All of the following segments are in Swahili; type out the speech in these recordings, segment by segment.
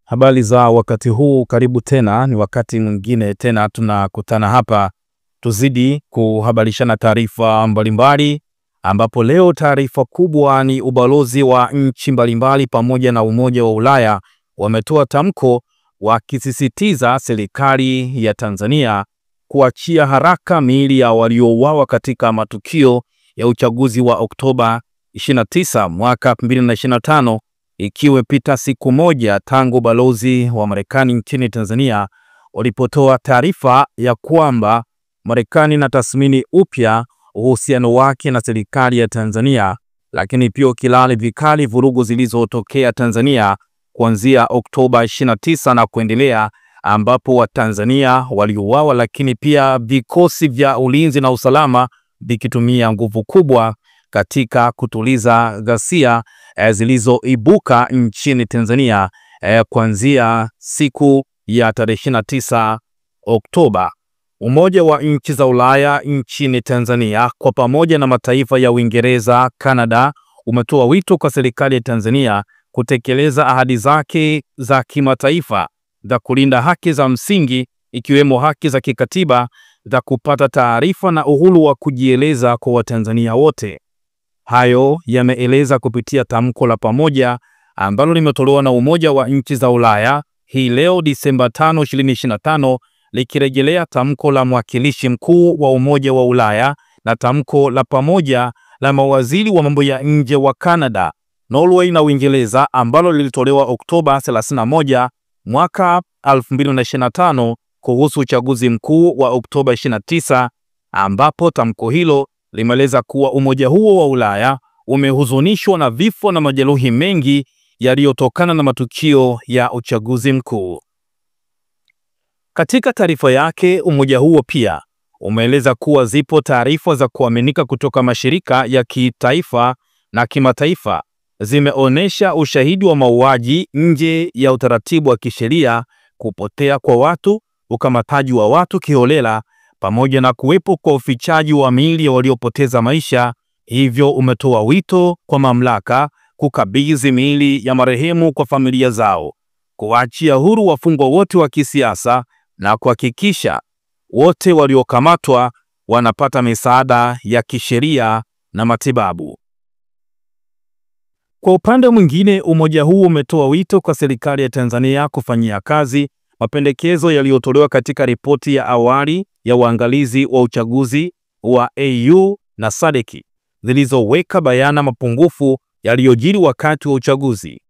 Habari za wakati huu, karibu tena. Ni wakati mwingine tena tunakutana hapa tuzidi kuhabarishana taarifa mbalimbali, ambapo leo taarifa kubwa ni ubalozi wa nchi mbalimbali pamoja na Umoja wa Ulaya wametoa tamko wakisisitiza serikali ya Tanzania kuachia haraka miili ya waliouawa katika matukio ya uchaguzi wa Oktoba 29 mwaka 2025, ikiwa pita siku moja tangu balozi wa Marekani nchini Tanzania walipotoa taarifa ya kwamba Marekani inatathmini upya uhusiano wake na serikali ya Tanzania, lakini pia kilali vikali vurugu zilizotokea Tanzania kuanzia Oktoba 29 na kuendelea, ambapo Watanzania waliuawa, lakini pia vikosi vya ulinzi na usalama vikitumia nguvu kubwa katika kutuliza ghasia zilizoibuka nchini Tanzania kuanzia siku ya tarehe 29 Oktoba. Umoja wa nchi za Ulaya nchini Tanzania kwa pamoja na mataifa ya Uingereza, Canada umetoa wito kwa serikali ya Tanzania kutekeleza ahadi zake za kimataifa za kulinda haki za msingi, ikiwemo haki za kikatiba za kupata taarifa na uhuru wa kujieleza kwa Watanzania wote. Hayo yameeleza kupitia tamko la pamoja ambalo limetolewa na Umoja wa nchi za Ulaya hii leo Disemba 5, 2025, likirejelea tamko la mwakilishi mkuu wa Umoja wa Ulaya na tamko la pamoja la mawaziri wa mambo ya nje wa Canada, Norway na Uingereza ambalo lilitolewa Oktoba 31 mwaka 2025 kuhusu uchaguzi mkuu wa Oktoba 29, ambapo tamko hilo limeeleza kuwa umoja huo wa Ulaya umehuzunishwa na vifo na majeruhi mengi yaliyotokana na matukio ya uchaguzi mkuu. Katika taarifa yake, umoja huo pia umeeleza kuwa zipo taarifa za kuaminika kutoka mashirika ya kitaifa na kimataifa zimeonyesha ushahidi wa mauaji nje ya utaratibu wa kisheria, kupotea kwa watu, ukamataji wa watu kiholela, pamoja na kuwepo kwa ufichaji wa miili ya waliopoteza maisha. Hivyo umetoa wito kwa mamlaka kukabidhi miili ya marehemu kwa familia zao, kuachia huru wafungwa wote wa kisiasa na kuhakikisha wote waliokamatwa wanapata misaada ya kisheria na matibabu. Kwa upande mwingine, umoja huu umetoa wito kwa serikali ya Tanzania kufanyia kazi mapendekezo yaliyotolewa katika ripoti ya awali ya uangalizi wa uchaguzi wa EU na SADC zilizoweka bayana mapungufu yaliyojiri wakati wa uchaguzi.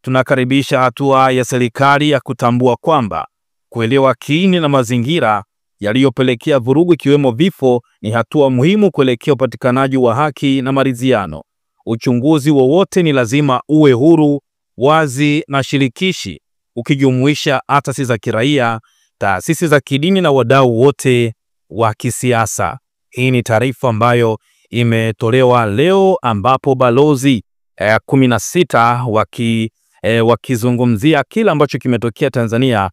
Tunakaribisha hatua ya serikali ya kutambua kwamba kuelewa kiini na mazingira yaliyopelekea vurugu ikiwemo vifo ni hatua muhimu kuelekea upatikanaji wa haki na maridhiano. Uchunguzi wowote ni lazima uwe huru, wazi na shirikishi, ukijumuisha asasi za kiraia, taasisi za kidini na wadau wote wa kisiasa. Hii ni taarifa ambayo imetolewa leo, ambapo balozi 16 wakizungumzia kile ambacho kimetokea Tanzania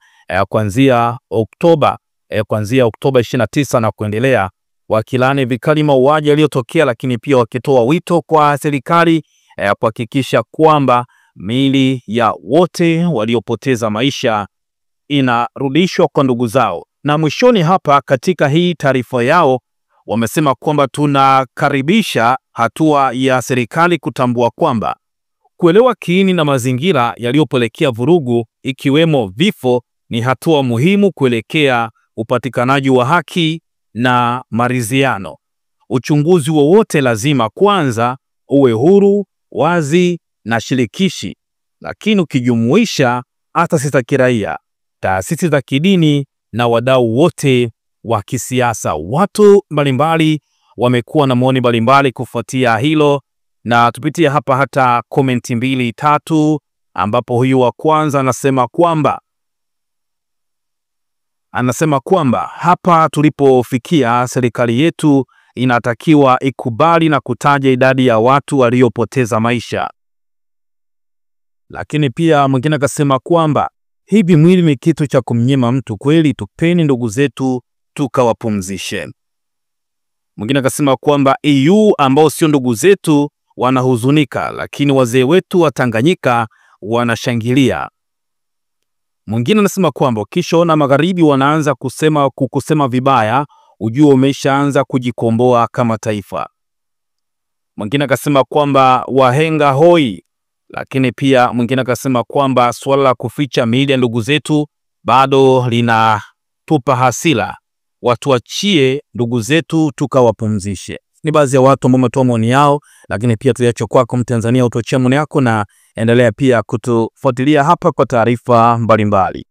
kuanzia Oktoba 29 na kuendelea, wakilani vikali mauaji yaliyotokea, lakini pia wakitoa wito kwa serikali kuhakikisha kwamba miili ya wote waliopoteza maisha inarudishwa kwa ndugu zao. Na mwishoni hapa katika hii taarifa yao wamesema kwamba tunakaribisha hatua ya serikali kutambua kwamba kuelewa kiini na mazingira yaliyopelekea vurugu ikiwemo vifo ni hatua muhimu kuelekea upatikanaji wa haki na maridhiano. Uchunguzi wowote lazima kwanza uwe huru, wazi na shirikishi, lakini ukijumuisha asasi za kiraia, taasisi za kidini na wadau wote wa kisiasa. Watu mbalimbali wamekuwa na maoni mbalimbali kufuatia hilo, na tupitia hapa hata komenti 2-3, ambapo huyu wa kwanza anasema kwamba hapa tulipofikia serikali yetu inatakiwa ikubali na kutaja idadi ya watu waliopoteza maisha. Lakini pia mwingine akasema kwamba hivi mwili ni kitu cha kumnyima mtu kweli? Tupeni ndugu zetu tukawapumzishe. Mwingine akasema kwamba EU ambao sio ndugu zetu wanahuzunika, lakini wazee wetu wa Tanganyika wanashangilia. Mwingine anasema kwamba ukishaona magharibi wanaanza kukusema vibaya, ujue umeshaanza kujikomboa kama taifa. Mwingine akasema kwamba wahenga hoi. Lakini pia mwingine akasema kwamba swala la kuficha miili ya ndugu zetu bado linatupa hasira, watuachie ndugu zetu tukawapumzishe. Ni baadhi ya watu ambao wametoa maoni yao, lakini pia tuache kwako Mtanzania utoachie maoni yako, na endelea pia kutufuatilia hapa kwa taarifa mbalimbali.